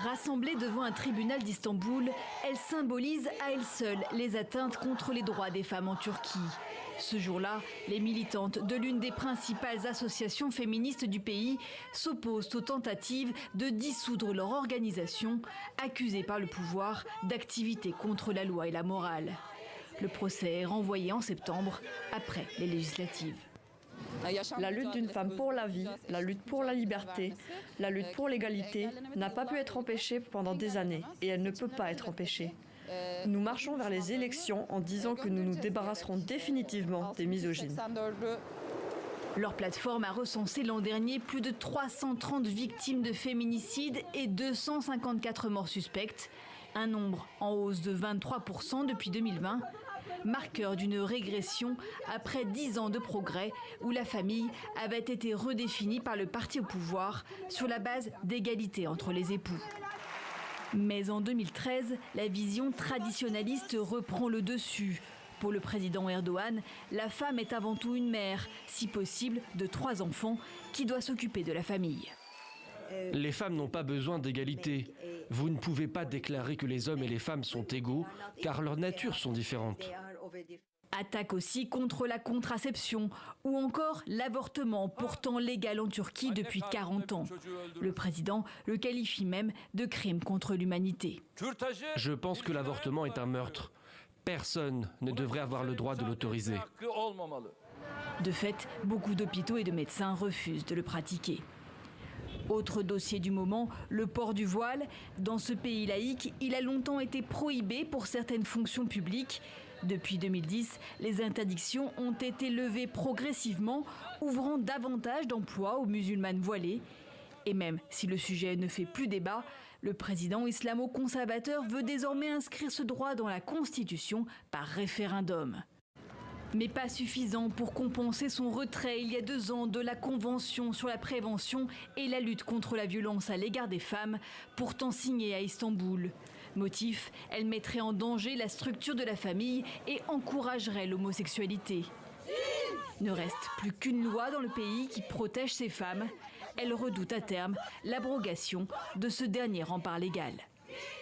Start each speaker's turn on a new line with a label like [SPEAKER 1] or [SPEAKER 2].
[SPEAKER 1] Rassemblée devant un tribunal d'Istanbul, elle symbolise à elle seule les atteintes contre les droits des femmes en Turquie. Ce jour-là, les militantes de l'une des principales associations féministes du pays s'opposent aux tentatives de dissoudre leur organisation, accusée par le pouvoir d'activités contre la loi et la morale. Le procès est renvoyé en septembre, après les législatives.
[SPEAKER 2] La lutte d'une femme pour la vie, la lutte pour la liberté, la lutte pour l'égalité n'a pas pu être empêchée pendant des années et elle ne peut pas être empêchée. Nous marchons vers les élections en disant que nous nous débarrasserons définitivement des misogynes.
[SPEAKER 1] Leur plateforme a recensé l'an dernier plus de 330 victimes de féminicides et 254 morts suspectes, un nombre en hausse de 23% depuis 2020. Marqueur d'une régression après 10 ans de progrès où la famille avait été redéfinie par le parti au pouvoir sur la base d'égalité entre les époux. Mais en 2013, la vision traditionnaliste reprend le dessus. Pour le président Erdogan, la femme est avant tout une mère, si possible de 3 enfants, qui doit s'occuper de la famille.
[SPEAKER 3] Les femmes n'ont pas besoin d'égalité. Vous ne pouvez pas déclarer que les hommes et les femmes sont égaux, car leurs natures sont différentes.
[SPEAKER 1] Attaque aussi contre la contraception ou encore l'avortement, pourtant légal en Turquie depuis 40 ans. Le président le qualifie même de crime contre l'humanité.
[SPEAKER 3] Je pense que l'avortement est un meurtre. Personne ne devrait avoir le droit de l'autoriser.
[SPEAKER 1] De fait, beaucoup d'hôpitaux et de médecins refusent de le pratiquer. Autre dossier du moment, le port du voile. Dans ce pays laïque, il a longtemps été prohibé pour certaines fonctions publiques. Depuis 2010, les interdictions ont été levées progressivement, ouvrant davantage d'emplois aux musulmanes voilées. Et même si le sujet ne fait plus débat, le président islamo-conservateur veut désormais inscrire ce droit dans la Constitution par référendum. Mais pas suffisant pour compenser son retrait il y a 2 ans de la Convention sur la prévention et la lutte contre la violence à l'égard des femmes, pourtant signée à Istanbul. Motif, elle mettrait en danger la structure de la famille et encouragerait l'homosexualité. Ne reste plus qu'une loi dans le pays qui protège ces femmes. Elle redoute à terme l'abrogation de ce dernier rempart légal.